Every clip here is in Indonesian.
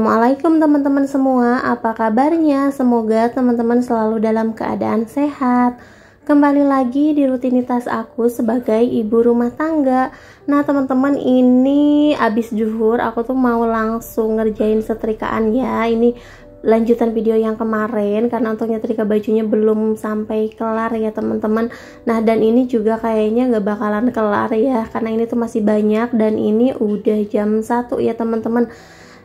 Assalamualaikum teman-teman semua, apa kabarnya? Semoga teman-teman selalu dalam keadaan sehat. Kembali lagi di rutinitas aku sebagai ibu rumah tangga. Nah teman-teman, ini abis zuhur aku tuh mau langsung ngerjain setrikaan ya. Ini lanjutan video yang kemarin karena untuk nyetrika bajunya belum sampai kelar ya teman-teman. Nah dan ini juga kayaknya gak bakalan kelar ya, karena ini tuh masih banyak dan ini udah jam 1 ya teman-teman.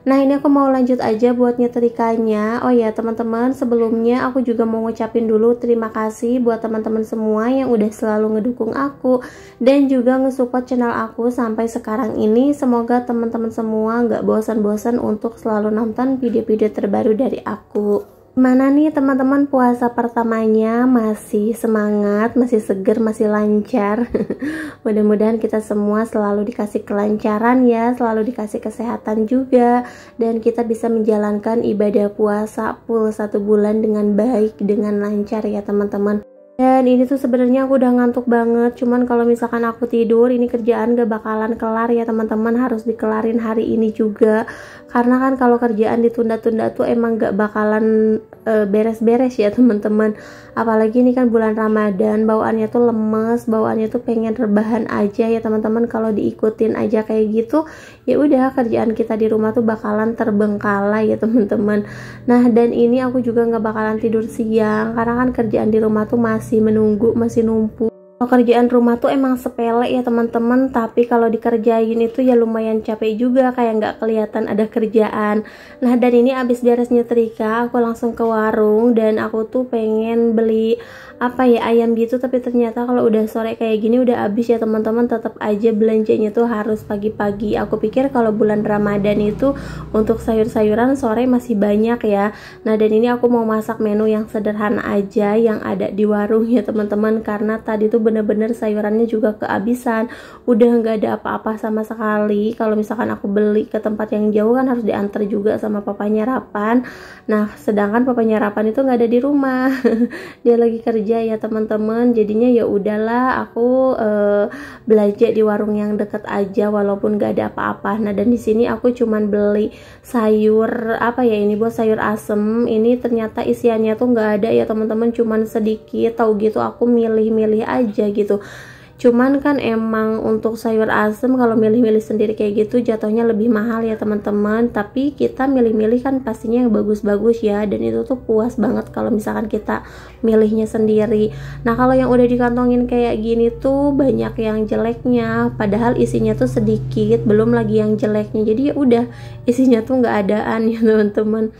Nah ini aku mau lanjut aja buat nyetrikanya. Oh ya teman-teman, sebelumnya aku juga mau ngucapin dulu terima kasih buat teman-teman semua yang udah selalu ngedukung aku dan juga nge-support channel aku sampai sekarang ini. Semoga teman-teman semua gak bosan-bosan untuk selalu nonton video-video terbaru dari aku. Gimana nih teman-teman, puasa pertamanya? Masih semangat, masih seger, masih lancar? Mudah-mudahan kita semua selalu dikasih kelancaran ya, selalu dikasih kesehatan juga, dan kita bisa menjalankan ibadah puasa full 1 bulan dengan baik, dengan lancar ya teman-teman. Dan ini tuh sebenarnya aku udah ngantuk banget, cuman kalau misalkan aku tidur ini kerjaan gak bakalan kelar ya teman-teman, harus dikelarin hari ini juga. Karena kan kalau kerjaan ditunda-tunda tuh emang gak bakalan beres-beres ya teman-teman. Apalagi ini kan bulan Ramadan, bawaannya tuh lemes, bawaannya tuh pengen rebahan aja ya teman-teman. Kalau diikutin aja kayak gitu, ya udah kerjaan kita di rumah tuh bakalan terbengkalai ya teman-teman. Nah dan ini aku juga gak bakalan tidur siang karena kan kerjaan di rumah tuh masih menunggu, masih numpuk. Pekerjaan rumah tuh emang sepele ya teman-teman, tapi kalau dikerjain itu ya lumayan capek juga, kayak nggak kelihatan ada kerjaan. Nah dan ini abis beres nyetrika aku langsung ke warung dan aku tuh pengen beli apa ya, ayam gitu, tapi ternyata kalau udah sore kayak gini udah habis ya teman-teman. Tetap aja belanjanya tuh harus pagi-pagi. Aku pikir kalau bulan Ramadan itu untuk sayur-sayuran sore masih banyak ya. Nah dan ini aku mau masak menu yang sederhana aja yang ada di warung ya teman-teman, karena tadi tuh bener-bener sayurannya juga kehabisan, udah nggak ada apa-apa sama sekali. Kalau misalkan aku beli ke tempat yang jauh kan harus diantar juga sama papanya Rapan. Nah sedangkan papanya Rapan itu nggak ada di rumah dia lagi kerja ya teman-teman, jadinya ya udahlah aku belanja di warung yang deket aja walaupun nggak ada apa-apa. Nah dan di sini aku cuman beli sayur apa ya, ini buat sayur asem. Ini ternyata isiannya tuh nggak ada ya teman-teman, cuman sedikit. Tahu gitu aku milih-milih aja gitu. Cuman kan emang untuk sayur asem kalau milih-milih sendiri kayak gitu jatuhnya lebih mahal ya teman-teman. Tapi kita milih-milih kan pastinya yang bagus-bagus ya, dan itu tuh puas banget kalau misalkan kita milihnya sendiri. Nah kalau yang udah dikantongin kayak gini tuh banyak yang jeleknya, padahal isinya tuh sedikit, belum lagi yang jeleknya. Jadi ya udah, isinya tuh nggak adaan ya teman-teman.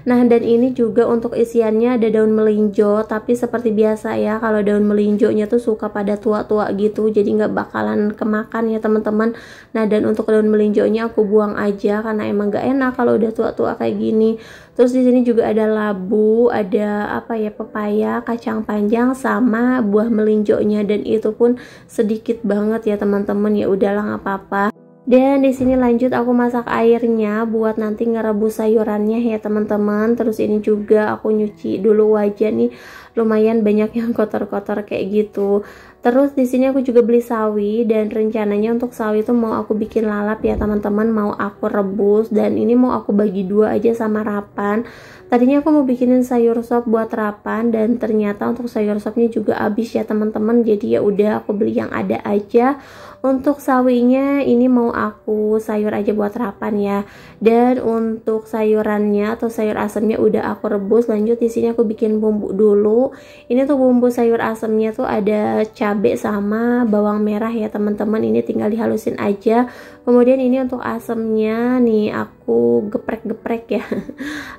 Nah dan ini juga untuk isiannya ada daun melinjo, tapi seperti biasa ya kalau daun melinjonya tuh suka pada tua-tua gitu, jadi nggak bakalan kemakan ya teman-teman. Nah dan untuk daun melinjonya aku buang aja karena emang nggak enak kalau udah tua-tua kayak gini. Terus di sini juga ada labu, ada apa ya, pepaya, kacang panjang sama buah melinjonya, dan itu pun sedikit banget ya teman-teman. Ya udahlah nggak apa-apa. Dan di sini lanjut aku masak airnya buat nanti ngerebus sayurannya ya teman-teman. Terus ini juga aku nyuci dulu wajah nih, lumayan banyak yang kotor-kotor kayak gitu. Terus di sini aku juga beli sawi, dan rencananya untuk sawi itu mau aku bikin lalap ya teman-teman, mau aku rebus, dan ini mau aku bagi 2 aja sama Rapan. Tadinya aku mau bikinin sayur sop buat Rapan, dan ternyata untuk sayur sopnya juga habis ya teman-teman. Jadi ya udah aku beli yang ada aja. Untuk sawinya ini mau aku sayur aja buat Rapan ya. Dan untuk sayurannya atau sayur asemnya udah aku rebus. Lanjut di sini aku bikin bumbu dulu. Ini tuh bumbu sayur asemnya tuh ada cabai sama bawang merah ya teman-teman. Ini tinggal dihalusin aja. Kemudian ini untuk asemnya nih aku geprek-geprek ya.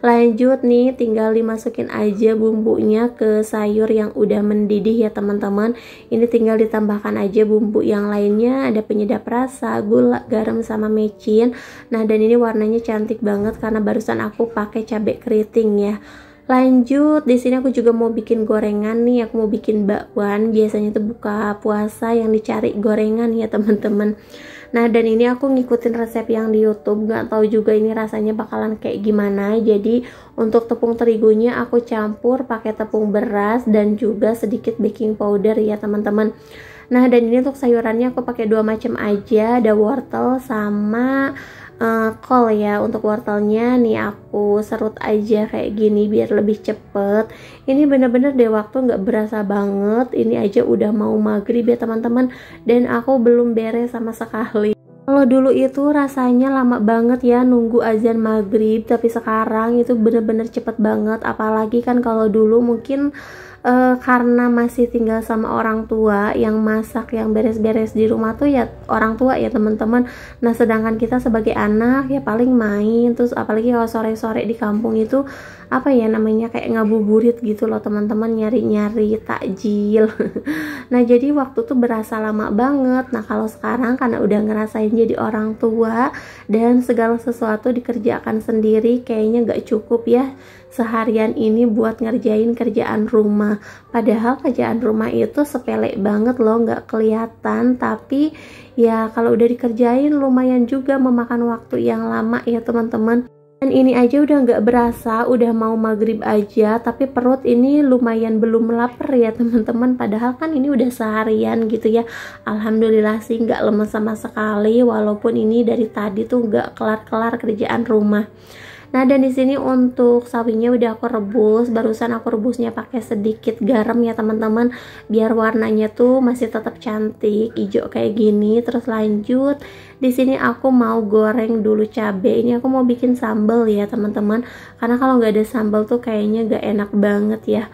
Lanjut nih tinggal dimasukin aja bumbunya ke sayur yang udah mendidih ya teman-teman. Ini tinggal ditambahkan aja bumbu yang lainnya, ada penyedap rasa, gula, garam sama mecin. Nah dan ini warnanya cantik banget karena barusan aku pakai cabai keriting ya. Lanjut di sini aku juga mau bikin gorengan nih, aku mau bikin bakwan. Biasanya tuh buka puasa yang dicari gorengan ya teman-teman. Nah dan ini aku ngikutin resep yang di YouTube, nggak tahu juga ini rasanya bakalan kayak gimana. Jadi untuk tepung terigunya aku campur pakai tepung beras dan juga sedikit baking powder ya teman-teman. Nah dan ini untuk sayurannya aku pakai 2 macam aja, ada wortel sama kol ya. Untuk wortelnya nih aku serut aja kayak gini biar lebih cepet. Ini bener-bener deh waktu nggak berasa banget. Ini aja udah mau maghrib ya teman-teman, dan aku belum beres sama sekali. Kalau dulu itu rasanya lama banget ya nunggu azan maghrib, tapi sekarang itu bener-bener cepet banget. Apalagi kan kalau dulu mungkin karena masih tinggal sama orang tua, yang masak, yang beres-beres di rumah tuh ya orang tua ya teman-teman. Nah sedangkan kita sebagai anak ya paling main. Terus apalagi kalau sore-sore di kampung itu apa ya namanya, kayak ngabuburit gitu loh teman-teman, nyari-nyari takjil. Nah jadi waktu tuh berasa lama banget. Nah kalau sekarang karena udah ngerasain jadi orang tua dan segala sesuatu dikerjakan sendiri, kayaknya gak cukup ya seharian ini buat ngerjain kerjaan rumah. Padahal kerjaan rumah itu sepele banget loh, nggak kelihatan, tapi ya kalau udah dikerjain lumayan juga memakan waktu yang lama ya teman-teman. Dan ini aja udah nggak berasa, udah mau maghrib aja, tapi perut ini lumayan belum lapar ya teman-teman. Padahal kan ini udah seharian gitu ya. Alhamdulillah sih nggak lemes sama sekali, walaupun ini dari tadi tuh nggak kelar-kelar kerjaan rumah. Nah dan di sini untuk sawinya udah aku rebus. Barusan aku rebusnya pakai sedikit garam ya teman-teman, biar warnanya tuh masih tetap cantik hijau kayak gini. Terus lanjut di sini aku mau goreng dulu cabai. Ini aku mau bikin sambal ya teman-teman, karena kalau nggak ada sambal tuh kayaknya gak enak banget ya.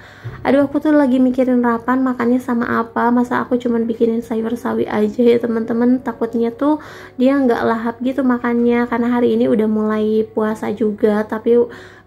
Aduh aku tuh lagi mikirin Rapan makannya sama apa. Masa aku cuman bikinin sayur sawi aja ya teman-teman. Takutnya tuh dia nggak lahap gitu makannya, karena hari ini udah mulai puasa juga, tapi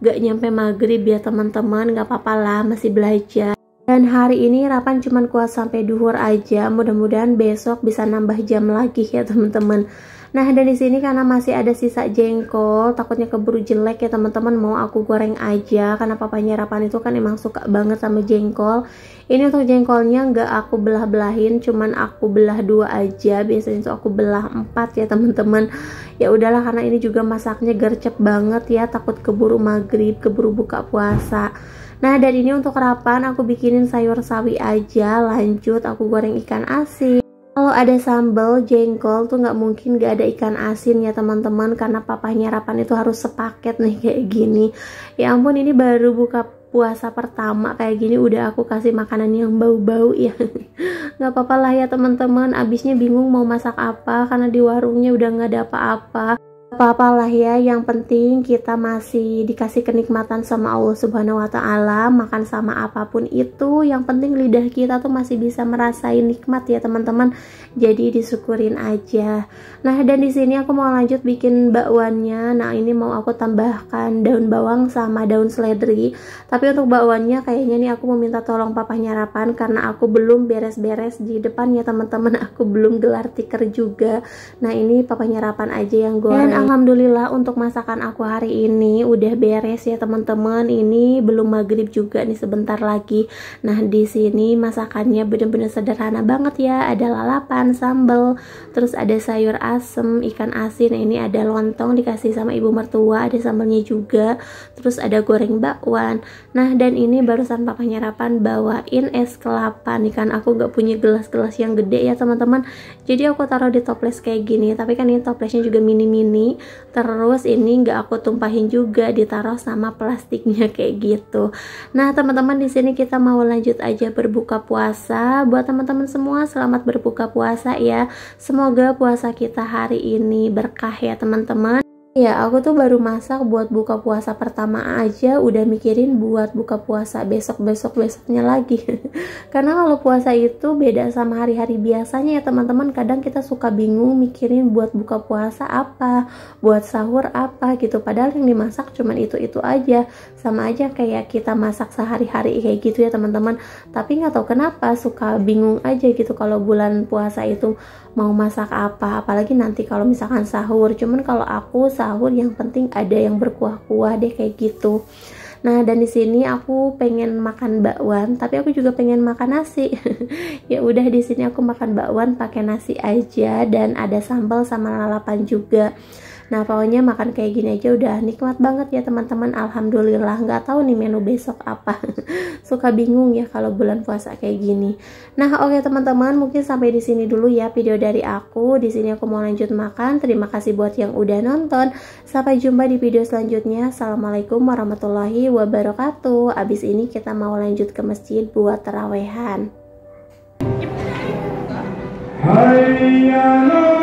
gak nyampe maghrib ya teman-teman. Gak apa-apa lah, masih belajar. Dan hari ini Rapan cuman kuat sampai duhur aja. Mudah-mudahan besok bisa nambah jam lagi ya teman-teman. Nah dan di sini karena masih ada sisa jengkol, takutnya keburu jelek ya teman-teman, mau aku goreng aja karena papanya Rapan itu kan emang suka banget sama jengkol. Ini untuk jengkolnya nggak aku belah-belahin, cuman aku belah 2 aja. Biasanya tuh aku belah 4 ya teman-teman. Ya udahlah karena ini juga masaknya gercep banget ya, takut keburu maghrib, keburu buka puasa. Nah dan ini untuk Rapan aku bikinin sayur sawi aja. Lanjut aku goreng ikan asin. Kalau ada sambal jengkol tuh nggak mungkin gak ada ikan asin ya teman-teman, karena papahnya Rapan itu harus sepaket nih kayak gini. Ya ampun, ini baru buka puasa pertama kayak gini udah aku kasih makanan yang bau-bau ya. Nggak apa-apa lah ya teman-teman, abisnya bingung mau masak apa karena di warungnya udah nggak ada apa-apa. Apa-apalah ya, yang penting kita masih dikasih kenikmatan sama Allah Subhanahu wa Ta'ala. Makan sama apapun itu, yang penting lidah kita tuh masih bisa merasain nikmat ya teman-teman. Jadi disyukurin aja. Nah dan di sini aku mau lanjut bikin bakwannya. Nah ini mau aku tambahkan daun bawang sama daun seledri. Tapi untuk bakwannya kayaknya nih aku mau minta tolong papahnya Rapan, karena aku belum beres-beres di depan ya teman-teman. Aku belum gelar tikar juga. Nah ini papahnya Rapan aja yang goreng. Alhamdulillah untuk masakan aku hari ini udah beres ya teman-teman. Ini belum maghrib juga nih, sebentar lagi. Nah di sini masakannya bener-bener sederhana banget ya. Ada lalapan, sambal, terus ada sayur asem, ikan asin. Ini ada lontong dikasih sama ibu mertua, ada sambalnya juga. Terus ada goreng bakwan. Nah dan ini barusan papanya Rapan bawain es kelapa nih kan. Aku gak punya gelas-gelas yang gede ya teman-teman. Jadi aku taruh di toples kayak gini. Tapi kan ini toplesnya juga mini-mini. Terus ini nggak aku tumpahin juga, ditaruh sama plastiknya kayak gitu. Nah teman-teman di sini kita mau lanjut aja berbuka puasa. Buat teman-teman semua selamat berbuka puasa ya. Semoga puasa kita hari ini berkah ya teman-teman. Ya aku tuh baru masak buat buka puasa pertama aja udah mikirin buat buka puasa besoknya lagi. Karena kalau puasa itu beda sama hari-hari biasanya ya teman-teman. Kadang kita suka bingung mikirin buat buka puasa apa, buat sahur apa gitu. Padahal yang dimasak cuman itu-itu aja. Sama aja kayak kita masak sehari-hari kayak gitu ya teman-teman. Tapi nggak tahu kenapa suka bingung aja gitu kalau bulan puasa itu mau masak apa, apalagi nanti kalau misalkan sahur. Cuman kalau aku sahur yang penting ada yang berkuah-kuah deh kayak gitu. Nah dan di sini aku pengen makan bakwan, tapi aku juga pengen makan nasi. Ya udah di sini aku makan bakwan pakai nasi aja, dan ada sambal sama lalapan juga. Nah pokoknya makan kayak gini aja udah nikmat banget ya teman-teman, alhamdulillah. Nggak tahu nih menu besok apa. Suka bingung ya kalau bulan puasa kayak gini. Nah oke teman-teman, mungkin sampai di sini dulu ya video dari aku. Di sini aku mau lanjut makan. Terima kasih buat yang udah nonton. Sampai jumpa di video selanjutnya. Assalamualaikum warahmatullahi wabarakatuh. Abis ini kita mau lanjut ke masjid buat tarawehan. Hayya